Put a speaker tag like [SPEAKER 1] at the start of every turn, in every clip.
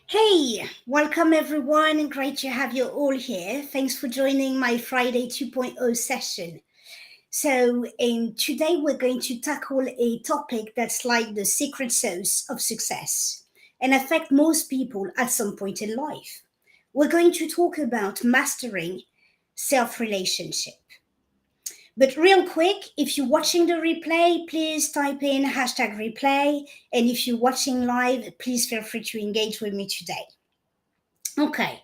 [SPEAKER 1] Hey, welcome everyone. Great to have you all here. Thanks for joining my Friday 2.0 session. Today we're going to tackle a topic that's like the secret sauce of success and affect most people at some point in life. We're going to talk about mastering self-relationship. But real quick, if you're watching the replay, please type in hashtag replay. And if you're watching live, please feel free to engage with me today. Okay,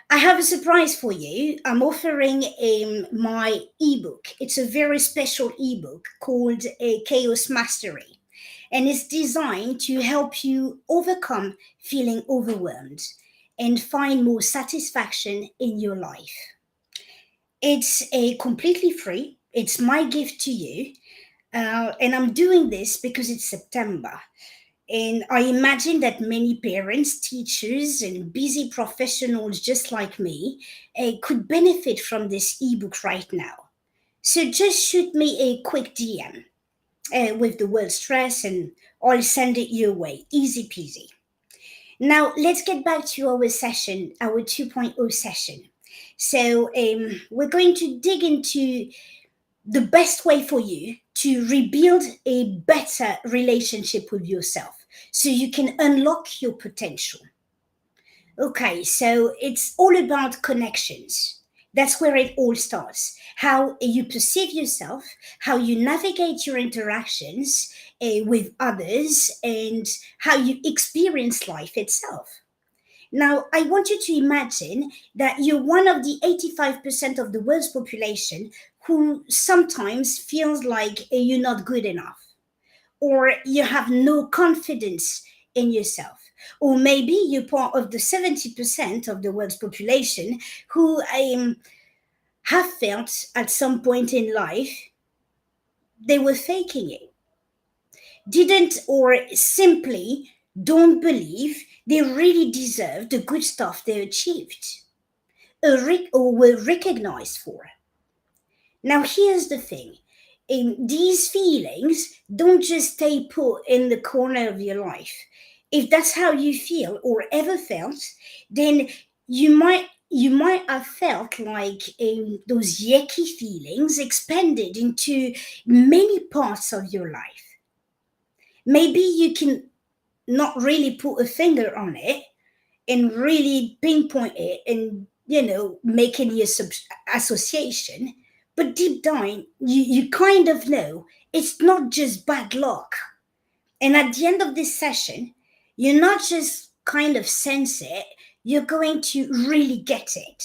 [SPEAKER 1] I have a surprise for you. I'm offering my ebook. It's a very special ebook called Chaos Mastery, and it's designed to help you overcome feeling overwhelmed and find more satisfaction in your life. It's a completely free. It's my gift to you, and I'm doing this because it's September. And I imagine that many parents, teachers, and busy professionals just like me could benefit from this ebook right now. So just shoot me a quick DM with the word stress and I'll send it your way. Easy peasy. Now, let's get back to our session, our 2.0 session. We're going to dig into the best way for you to rebuild a better relationship with yourself so you can unlock your potential. Okay, so it's all about connections. That's where it all starts. How you perceive yourself, how you navigate your interactions with others, and how you experience life itself. Now, I want you to imagine that you're one of the 85% of the world's population who sometimes feels like you're not good enough, or you have no confidence in yourself. Or maybe you're part of the 70% of the world's population who have felt at some point in life they were faking it, didn't, or simply don't believe they really deserve the good stuff they achieved or were recognized for. Now, here's the thing. These feelings don't just stay put in the corner of your life. If that's how you feel or ever felt, then you might have felt like those yucky feelings expanded into many parts of your life. Maybe you can not really put a finger on it and really pinpoint it and make any association, but deep down you kind of know it's not just bad luck. And at the end of this session, you're not just kind of sense it, you're going to really get it.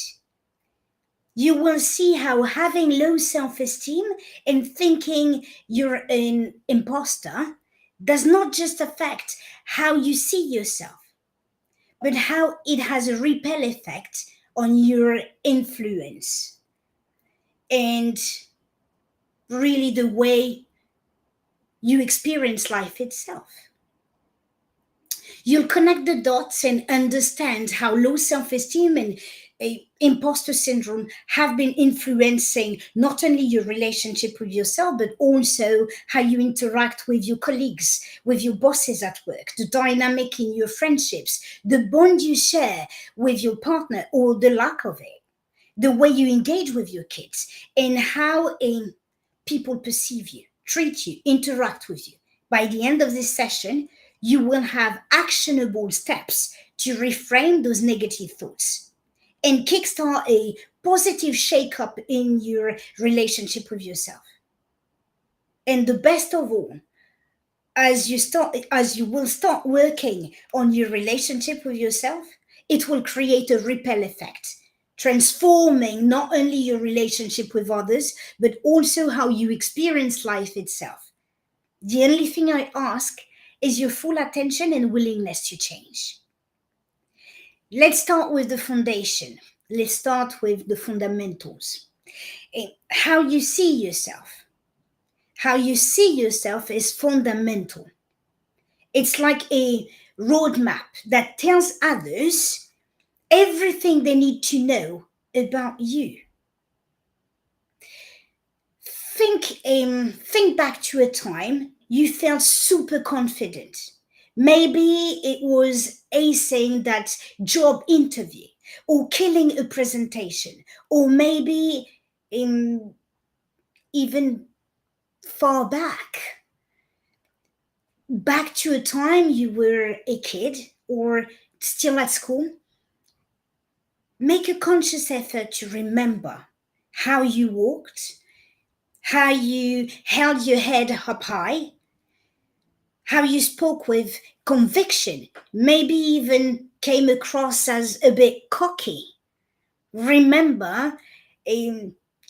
[SPEAKER 1] You will see how having low self-esteem and thinking you're an imposter does not just affect how you see yourself, but how it has a repel effect on your influence and really the way you experience life itself. You'll connect the dots and understand how low self-esteem and imposter syndrome have been influencing not only your relationship with yourself, but also how you interact with your colleagues, with your bosses at work, the dynamic in your friendships, the bond you share with your partner or the lack of it, the way you engage with your kids, and how people perceive you, treat you, interact with you. By the end of this session, you will have actionable steps to reframe those negative thoughts and kickstart a positive shake-up in your relationship with yourself. And the best of all, as you will start working on your relationship with yourself, it will create a ripple effect, transforming not only your relationship with others, but also how you experience life itself. The only thing I ask is your full attention and willingness to change. Let's start with the foundation. Let's start with the fundamentals. How you see yourself. How you see yourself is fundamental. It's like a roadmap that tells others everything they need to know about you. Think back to a time you felt super confident. Maybe it was acing that job interview, or killing a presentation, or maybe in even far back to a time you were a kid or still at school. Make a conscious effort to remember how you walked, how you held your head up high, how you spoke with conviction, maybe even came across as a bit cocky. Remember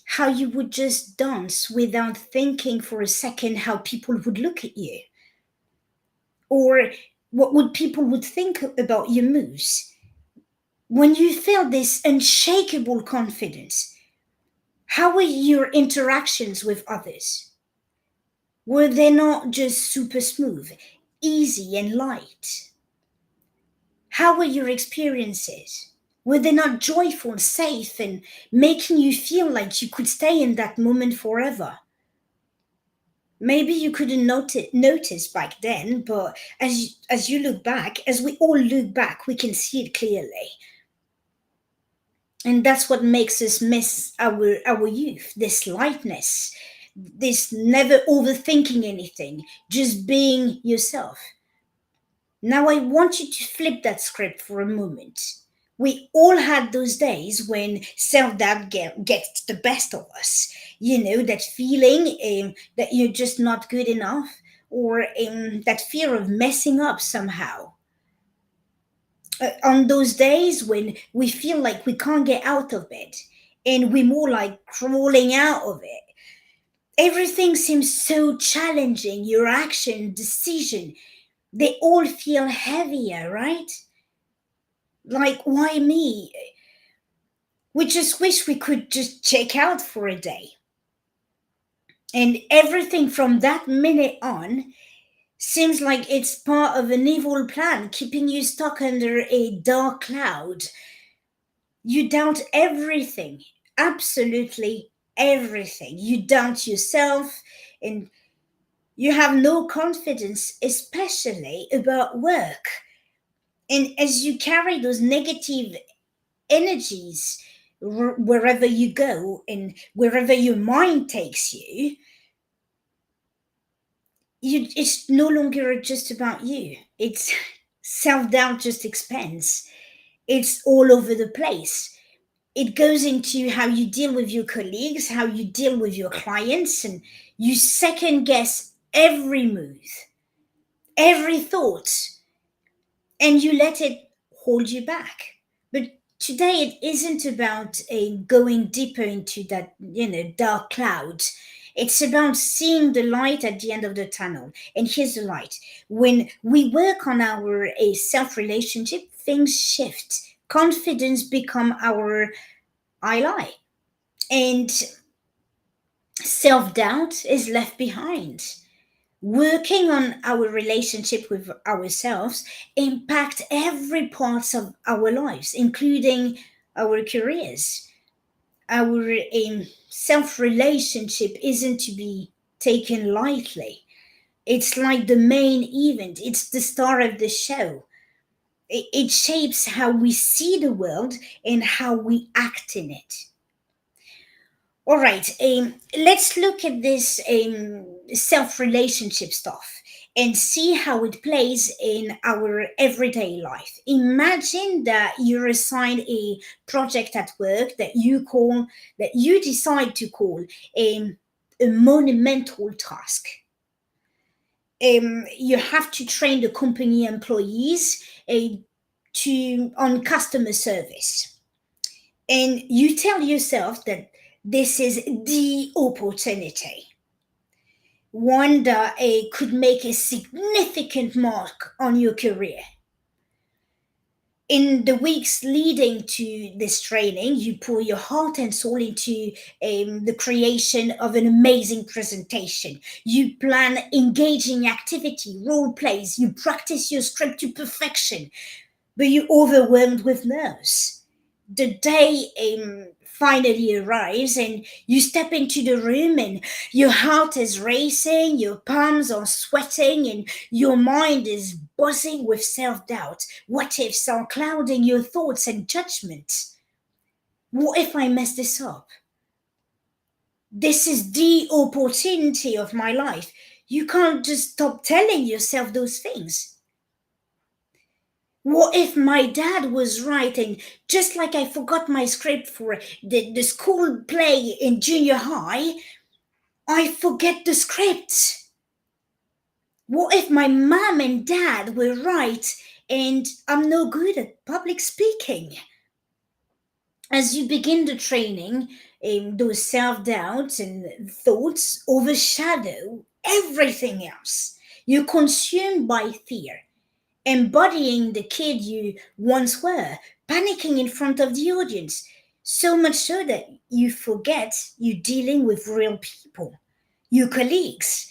[SPEAKER 1] how you would just dance without thinking for a second how people would look at you, or what would people would think about your moves. When you felt this unshakable confidence, how were your interactions with others? Were they not just super smooth, easy, and light? How were your experiences? Were they not joyful, safe, and making you feel like you could stay in that moment forever? Maybe you couldn't notice back then, but as you look back, as we all look back, we can see it clearly. And that's what makes us miss our youth, this lightness, this never overthinking anything, just being yourself. Now I want you to flip that script for a moment. We all had those days when self-doubt gets the best of us. You know, that feeling that you're just not good enough, or that fear of messing up somehow. On those days when we feel like we can't get out of bed and we're more like crawling out of it. Everything seems so challenging. Your action, decision, they all feel heavier, right? Like, why me? We just wish we could just check out for a day. And everything from that minute on seems like it's part of an evil plan, keeping you stuck under a dark cloud. You doubt everything, absolutely everything. You doubt yourself, and you have no confidence, especially about work. And as you carry those negative energies wherever you go and wherever your mind takes you, it's no longer just about you. It's self-doubt just expands. It's all over the place. It goes into how you deal with your colleagues, how you deal with your clients, and you second guess every move, every thought, and you let it hold you back. But today it isn't about going deeper into that, dark cloud. It's about seeing the light at the end of the tunnel. And here's the light. When we work on our a self relationship, things shift. Confidence become our ally, and self doubt is left behind. Working on our relationship with ourselves impact every part of our lives, including our careers. Our self relationship isn't to be taken lightly. It's like the main event. It's the star of the show. It shapes how we see the world and how we act in it. All right, let's look at this self relationship stuff and see how it plays in our everyday life. Imagine that you're assigned a project at work that you decide to call a monumental task. You have to train the company employees to on customer service, and you tell yourself that this is the opportunity, one that could make a significant mark on your career. In the weeks leading to this training, you pour your heart and soul into the creation of an amazing presentation. You plan engaging activity, role plays, you practice your script to perfection, but you're overwhelmed with nerves. The day finally arrives and you step into the room and your heart is racing, your palms are sweating, and your mind is buzzing with self-doubt. What ifs are clouding your thoughts and judgments. What if I mess this up? This is the opportunity of my life. You can't just stop telling yourself those things. What if my dad was right and just like I forgot my script for the school play in junior high, I forget the script? What if my mom and dad were right and I'm no good at public speaking? As you begin the training, those self doubts and thoughts overshadow everything else. You're consumed by fear, embodying the kid you once were, panicking in front of the audience, so much so that you forget you're dealing with real people, your colleagues.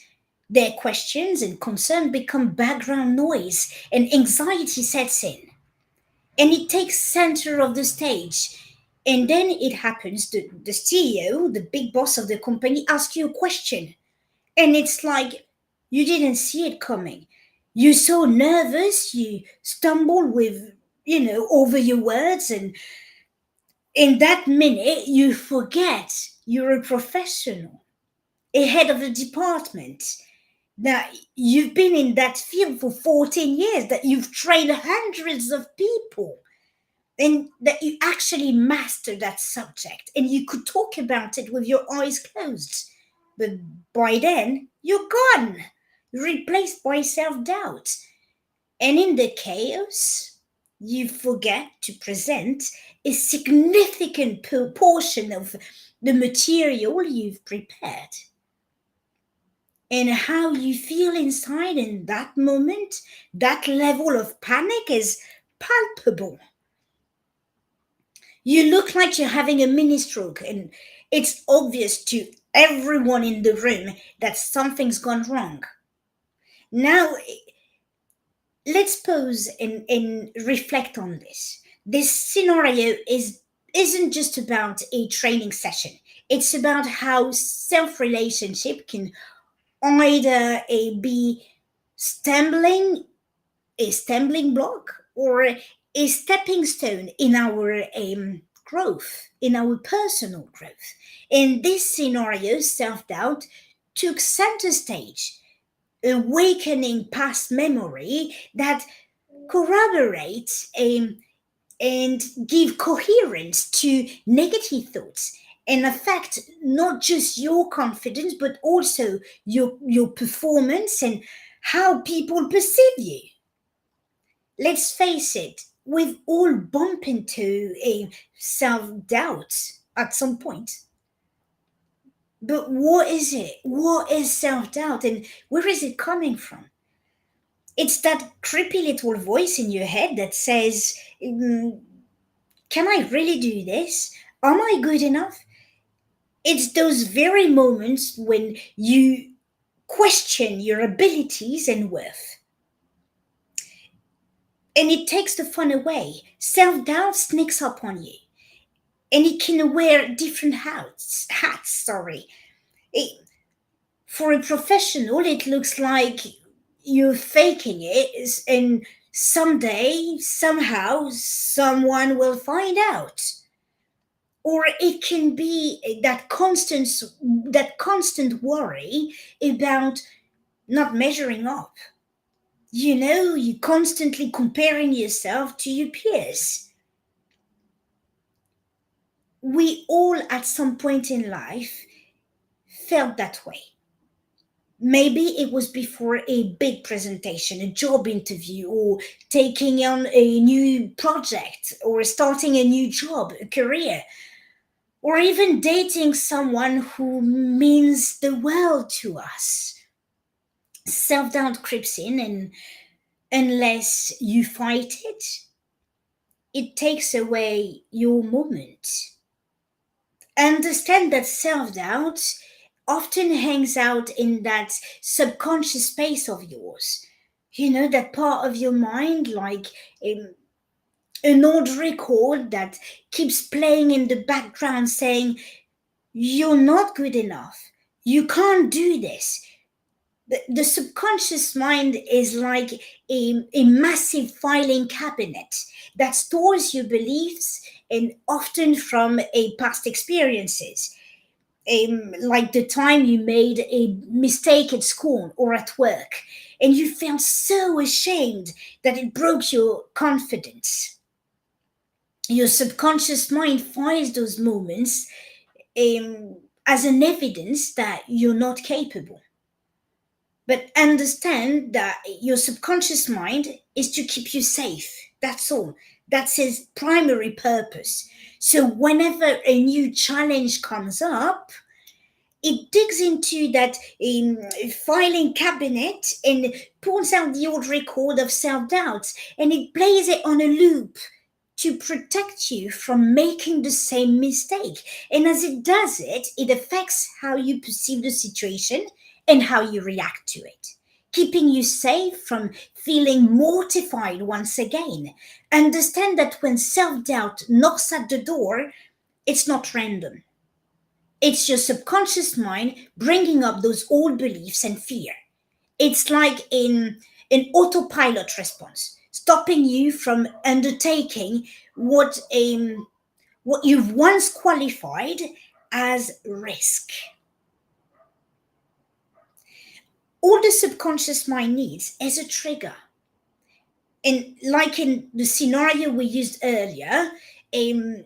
[SPEAKER 1] Their questions and concern become background noise, and anxiety sets in, and it takes center of the stage. And then it happens the CEO, the big boss of the company, asks you a question, and it's like you didn't see it coming. You're so nervous, you stumble with, over your words, and in that minute, you forget you're a professional, a head of a department, that you've been in that field for 14 years, that you've trained hundreds of people, and that you actually master that subject, and you could talk about it with your eyes closed. But by then, you're gone, replaced by self doubt. And in the chaos, you forget to present a significant portion of the material you've prepared. And how you feel inside in that moment, that level of panic is palpable. You look like you're having a mini stroke, and it's obvious to everyone in the room that something's gone wrong. Now, let's pause and reflect on this. This scenario isn't just about a training session. It's about how self-relationship can either be stumbling a stumbling block or a stepping stone in our growth, in our personal growth. In this scenario, self-doubt took center stage, awakening past memory that corroborates and give coherence to negative thoughts and affect not just your confidence but also your performance and how people perceive you. Let's face it, we've all bumped into a self-doubt at some point. But what is it? What is self-doubt and where is it coming from? It's that creepy little voice in your head that says, can I really do this? Am I good enough? It's those very moments when you question your abilities and worth. And it takes the fun away. Self doubt sneaks up on you. And it can wear different hats, sorry. For a professional, it looks like you're faking it, and someday, somehow, someone will find out. Or it can be that constant worry about not measuring up. You constantly comparing yourself to your peers. We all at some point in life felt that way. Maybe it was before a big presentation, a job interview, or taking on a new project, or starting a new job, a career, or even dating someone who means the world to us. Self doubt creeps in, and unless you fight it, it takes away your moment. Understand that self doubt often hangs out in that subconscious space of yours. You know, that part of your mind, like um, an old record that keeps playing in the background saying, "You're not good enough. You can't do this." The subconscious mind is like a massive filing cabinet that stores your beliefs and often from a past experiences, like the time you made a mistake at school or at work and you felt so ashamed that it broke your confidence. Your subconscious mind finds those moments as an evidence that you're not capable. But understand that your subconscious mind is to keep you safe. That's all. That's his primary purpose. So whenever a new challenge comes up, it digs into that filing cabinet and pulls out the old record of self doubt and it plays it on a loop to protect you from making the same mistake. And as it does it, it affects how you perceive the situation and how you react to it, keeping you safe from feeling mortified once again. Understand that when self doubt knocks at the door, it's not random. It's your subconscious mind bringing up those old beliefs and fear. It's like in an autopilot response, stopping you from undertaking what you've once qualified as risk. All the subconscious mind needs is a trigger. And like in the scenario we used earlier, um,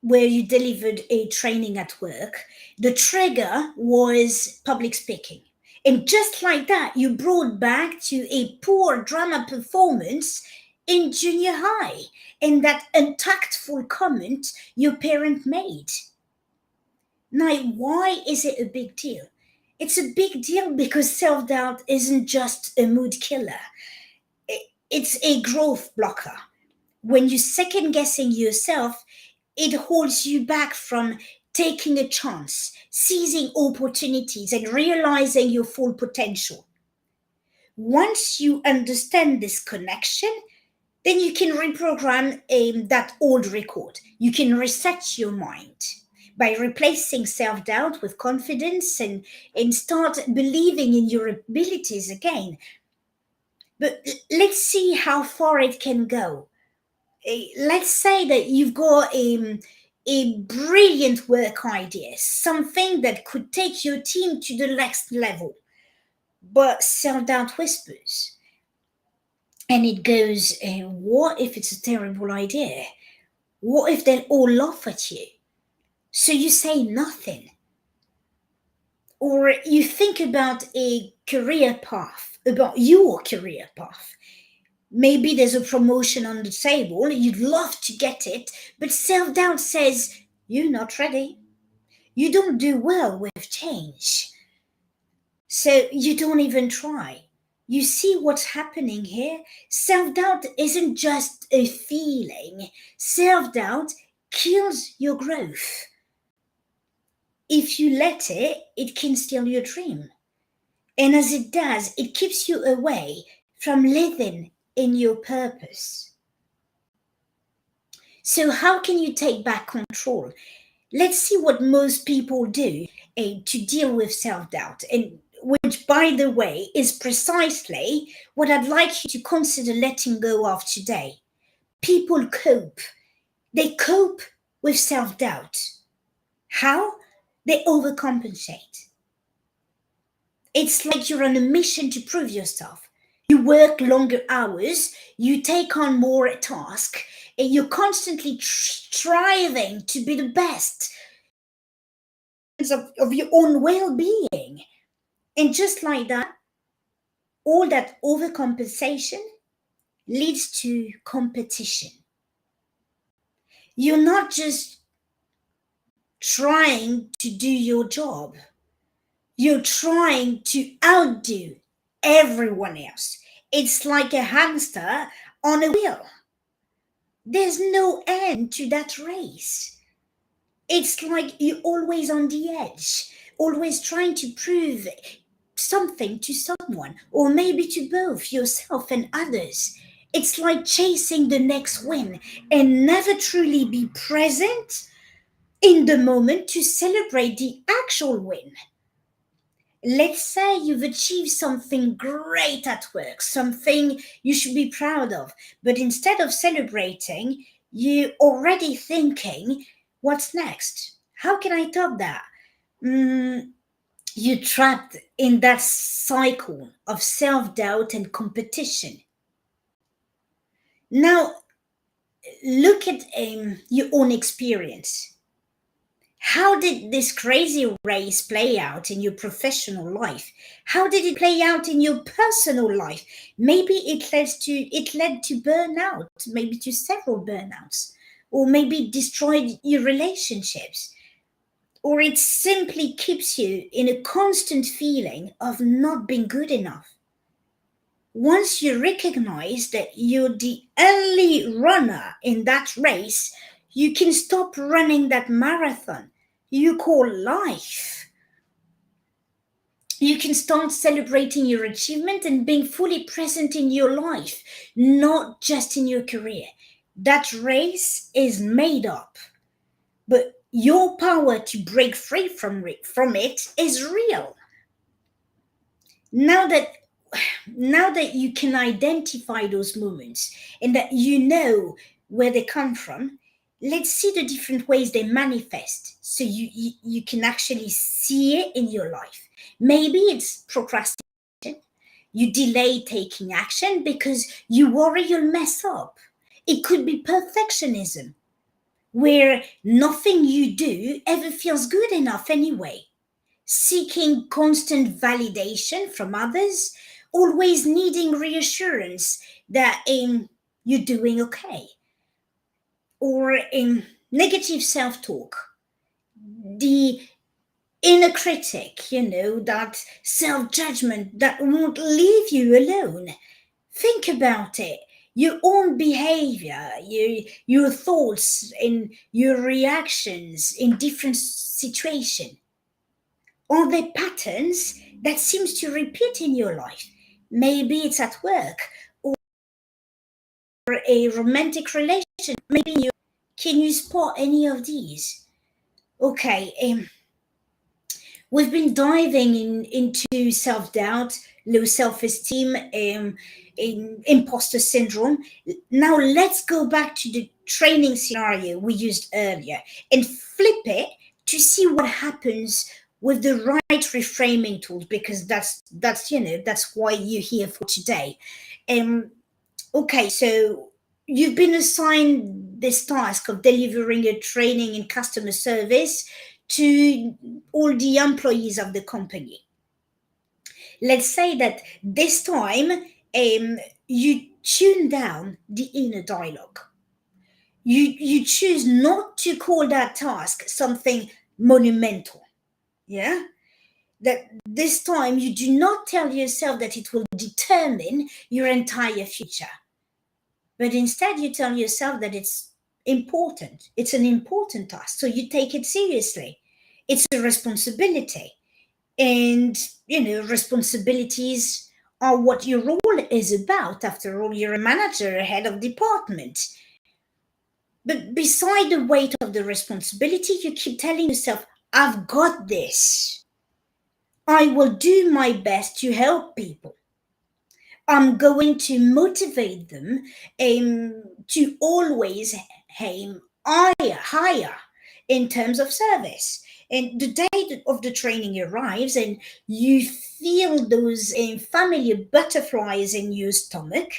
[SPEAKER 1] where you delivered a training at work, the trigger was public speaking. And just like that, you brought back to a poor drama performance in junior high and that untactful comment your parent made. Now, why is it a big deal? It's a big deal because self doubt isn't just a mood killer, it's a growth blocker. When you're second guessing yourself, it holds you back from taking a chance, seizing opportunities, and realizing your full potential. Once you understand this connection, then you can reprogram that old record. You can reset your mind by replacing self doubt with confidence and start believing in your abilities again. But let's see how far it can go. Let's say that you've got a brilliant work idea, something that could take your team to the next level, but self doubt whispers. And it goes, what if it's a terrible idea? What if they'll all laugh at you? So you say nothing. Or you think about a career path, about your career path. Maybe there's a promotion on the table, you'd love to get it, but self doubt says, you're not ready. You don't do well with change. So you don't even try. You see what's happening here? Self doubt isn't just a feeling, self doubt kills your growth. If you let it, it can steal your dream. And as it does, it keeps you away from living in your purpose. So, how can you take back control? Let's see what most people do to deal with self doubt, and which, by the way, is precisely what I'd like you to consider letting go of today. People cope. They cope with self doubt. How? They overcompensate. It's like you're on a mission to prove yourself. You work longer hours, you take on more tasks, and you're constantly striving to be the best of your own well being. And just like that, all that overcompensation leads to competition. You're not just trying to do your job, you're trying to outdo everyone else. It's like a hamster on a wheel. There's no end to that race. It's like you're always on the edge, always trying to prove something to someone, or maybe to both yourself and others. It's like chasing the next win and never truly be present in the moment to celebrate the actual win. Let's say you've achieved something great at work, something you should be proud of, but instead of celebrating, you're already thinking, what's next? How can I top that? Mm, you're trapped in that cycle of self doubt and competition. Now, look at your own experience. How did this crazy race play out in your professional life? How did it play out in your personal life? Maybe it led to burnout, maybe to several burnouts, or maybe it destroyed your relationships, or it simply keeps you in a constant feeling of not being good enough. Once you recognize that you're the only runner in that race, you can stop running that marathon you call life. You can start celebrating your achievement and being fully present in your life, not just in your career. That race is made up, but your power to break free from it is real. Now that now that you can identify those moments and that you know where they come from, let's see the different ways they manifest so you can actually see it in your life. Maybe it's procrastination. You delay taking action because you worry you'll mess up. It could be perfectionism, where nothing you do ever feels good enough anyway, seeking constant validation from others, always needing reassurance that you're doing okay, or in negative self talk, the inner critic, that self judgment that won't leave you alone. Think about it. Your own behavior, your thoughts, and your reactions in different situations, are there patterns that seems to repeat in your life? Maybe it's at work or a romantic relation. Maybe you can you spot any of these? Okay, we've been diving into self doubt, low self esteem, imposter syndrome. Now let's go back to the training scenario we used earlier and flip it to see what happens with the right reframing tools, because that's why you're here for today. Um, okay, so you've been assigned this task of delivering a training in customer service to all the employees of the company. Let's say that this time you tune down the inner dialogue. You choose not to call that task something monumental. Yeah, that this time you do not tell yourself that it will determine your entire future, but instead you tell yourself that it's important. It's an important task, so you take it seriously. It's a responsibility, and responsibilities are what your role is about. After all, you're a manager, a head of department. But beside the weight of the responsibility, you keep telling yourself, I've got this. I will do my best to help people. I'm going to motivate them to always aim higher in terms of service. And the day of the training arrives, and you feel those familiar butterflies in your stomach.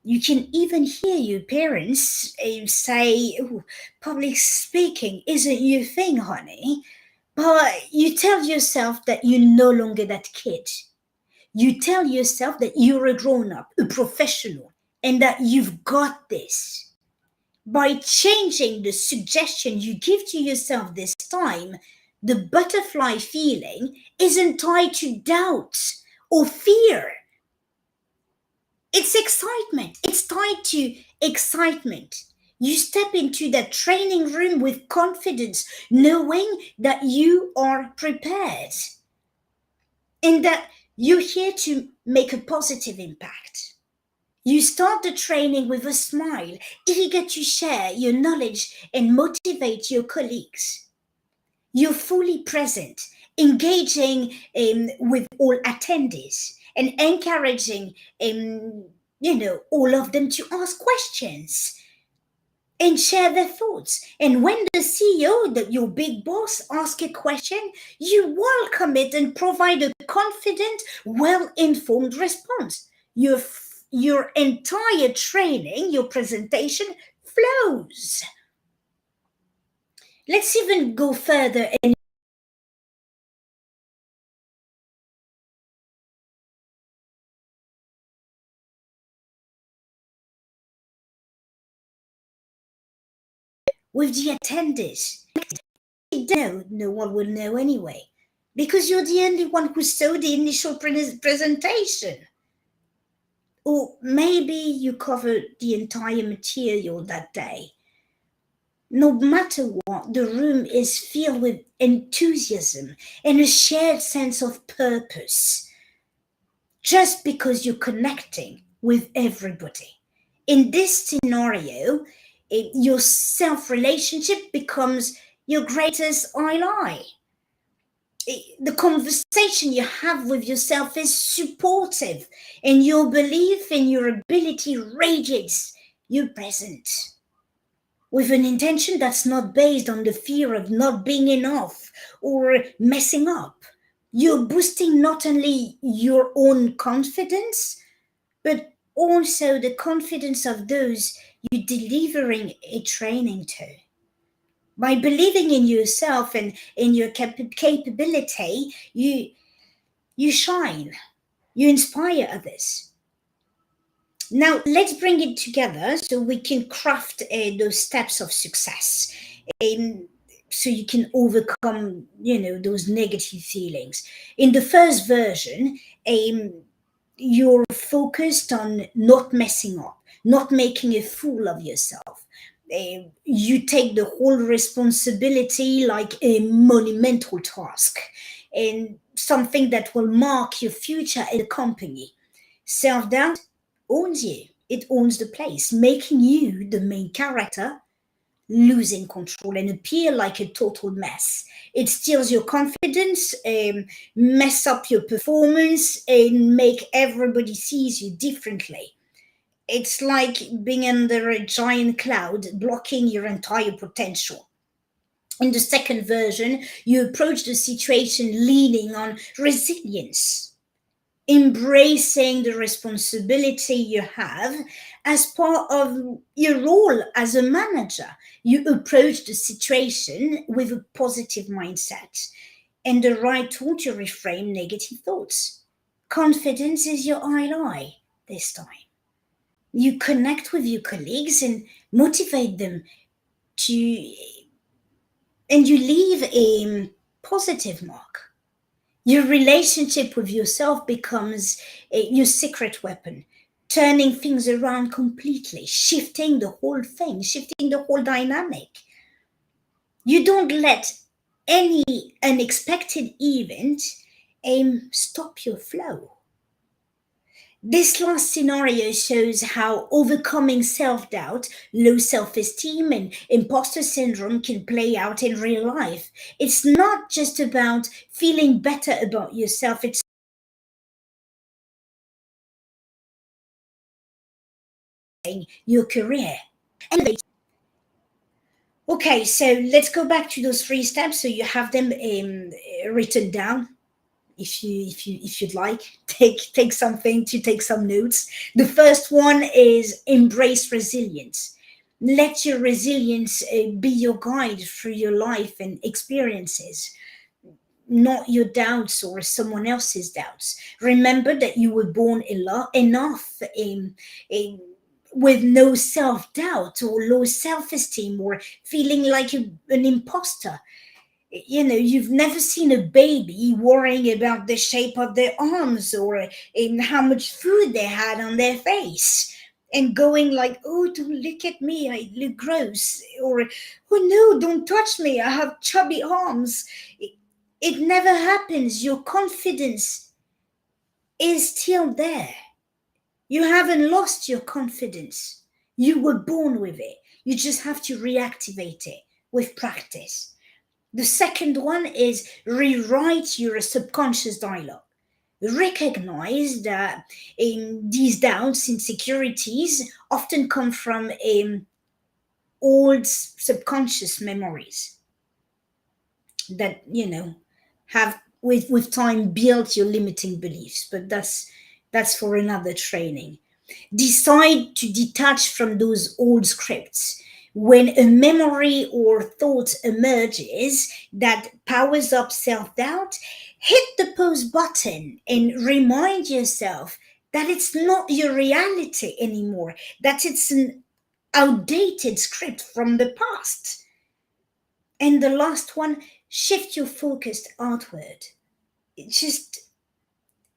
[SPEAKER 1] You can even hear your parents say, "Ooh, public speaking isn't your thing, honey." But you tell yourself that you're no longer that kid. You tell yourself that you're a grown up, a professional, and that you've got this. By changing the suggestion you give to yourself this time, the butterfly feeling isn't tied to doubt or fear. It's excitement. It's tied to excitement. You step into that training room with confidence, knowing that you are prepared and that you're here to make a positive impact. You start the training with a smile, eager to share your knowledge and motivate your colleagues. You're fully present, engaging with all attendees and encouraging all of them to ask questions and share their thoughts. And when the CEO, that your big boss, asks a question, you welcome it and provide a confident, well-informed response. Your entire training, your presentation flows. Let's even go further and with the attendees. No one will know anyway, because you're the only one who saw the initial presentation. Or maybe you covered the entire material that day. No matter what, the room is filled with enthusiasm and a shared sense of purpose, just because you're connecting with everybody. In this scenario, your self relationship becomes your greatest ally. The conversation you have with yourself is supportive, and your belief in your ability radiates your present with an intention that's not based on the fear of not being enough or messing up. You're boosting not only your own confidence, but also the confidence of those you're delivering a training to. By believing in yourself and in your capability, you shine, you inspire others. Now, let's bring it together so we can craft those steps of success. Um, so you can overcome, those negative feelings. In the first version, um, you're focused on not messing up, not making a fool of yourself. You take the whole responsibility like a monumental task and something that will mark your future in the company. Self doubt owns you, it owns the place, making you the main character, losing control and appear like a total mess. It steals your confidence, mess up your performance, and make everybody sees you differently. It's like being under a giant cloud, blocking your entire potential. In the second version, you approach the situation leaning on resilience, embracing the responsibility you have as part of your role as a manager. You approach the situation with a positive mindset and the right tool to reframe negative thoughts. Confidence is your ally this time. You connect with your colleagues and motivate them to, and you leave a positive mark. Your relationship with yourself becomes your secret weapon, turning things around completely, shifting the whole thing, shifting the whole dynamic. You don't let any unexpected event stop your flow. This last scenario shows how overcoming self doubt, low self esteem, and imposter syndrome can play out in real life. It's not just about feeling better about yourself, it's your career. Anyway, okay, so let's go back to those three steps so you have them written down. If you'd like, take something to take some notes. The first one is embrace resilience. Let your resilience be your guide through your life and experiences, not your doubts or someone else's doubts. Remember that you were born enough in with no self doubt or low self esteem or feeling like an imposter. You've never seen a baby worrying about the shape of their arms or in how much food they had on their face and going like, oh, don't look at me, I look gross, or oh no, don't touch me, I have chubby arms. It never happens. Your confidence is still there. You haven't lost your confidence. You were born with it. You just have to reactivate it with practice. The second one is rewrite your subconscious dialogue. Recognize that these doubts, insecurities often come from old subconscious memories that have with time built your limiting beliefs. But that's for another training. Decide to detach from those old scripts. When a memory or thought emerges that powers up self doubt, hit the pause button and remind yourself that it's not your reality anymore, that it's an outdated script from the past. And the last one, shift your focus outward. Just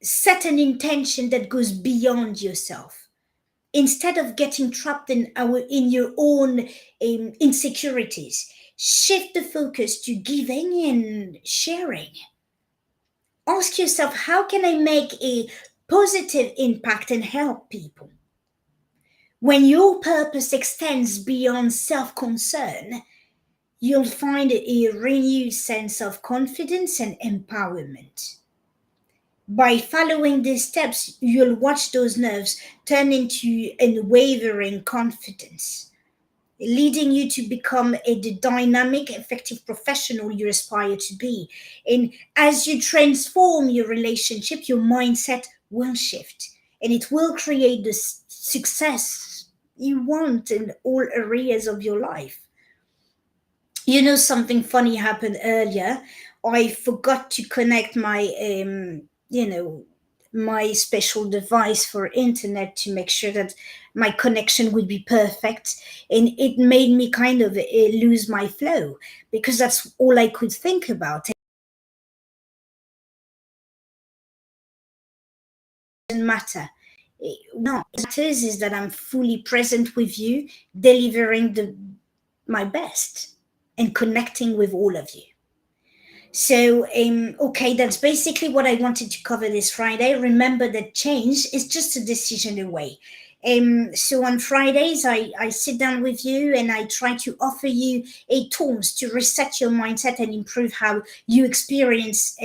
[SPEAKER 1] set an intention that goes beyond yourself instead of getting trapped in your own insecurities. Shift the focus to giving and sharing. Ask yourself, how can I make a positive impact and help people? When your purpose extends beyond self-concern, you'll find a renewed sense of confidence and empowerment. By following these steps, you'll watch those nerves turn into unwavering confidence, leading you to become the dynamic, effective professional you aspire to be. And as you transform your relationship, your mindset will shift and it will create the success you want in all areas of your life. Something funny happened earlier. I forgot to connect my special device for internet to make sure that my connection would be perfect, and it made me kind of lose my flow because that's all I could think about. It doesn't matter. What matters is that I'm fully present with you, delivering my best and connecting with all of you. So, okay, that's basically what I wanted to cover this Friday. Remember that change is just a decision away. So on Fridays, I sit down with you and I try to offer you a tools to reset your mindset and improve how you experience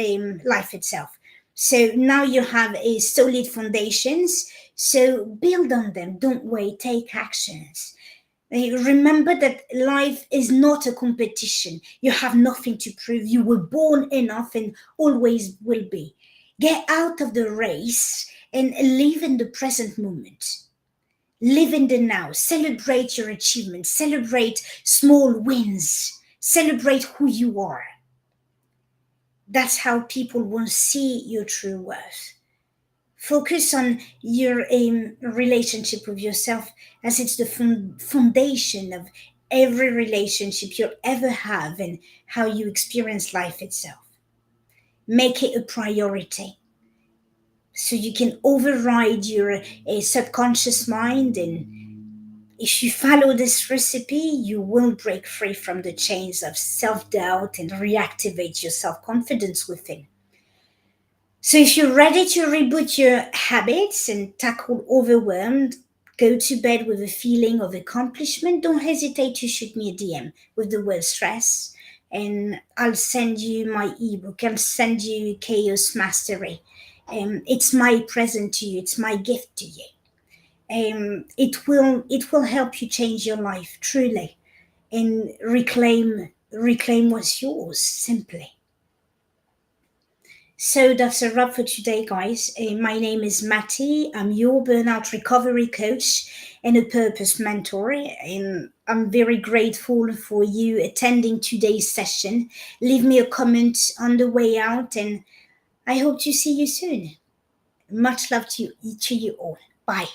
[SPEAKER 1] life itself. So now you have a solid foundations. So build on them. Don't wait. Take actions. Remember that life is not a competition. You have nothing to prove. You were born enough and always will be. Get out of the race and live in the present moment. Live in the now. Celebrate your achievements. Celebrate small wins. Celebrate who you are. That's how people will see your true worth. Focus on your relationship with yourself, as it's the foundation of every relationship you'll ever have and how you experience life itself. Make it a priority so you can override your subconscious mind. And if you follow this recipe, you will break free from the chains of self doubt and reactivate your self confidence within. So if you're ready to reboot your habits and tackle overwhelmed, go to bed with a feeling of accomplishment, don't hesitate to shoot me a DM with the word stress. And I'll send you my ebook. I'll send you Chaos Mastery. It's my present to you. It's my gift to you. It will help you change your life truly and reclaim what's yours simply. So that's a wrap for today, guys. My name is Matty. I'm your burnout recovery coach and a purpose mentor. And I'm very grateful for you attending today's session. Leave me a comment on the way out, and I hope to see you soon. Much love to you all. Bye.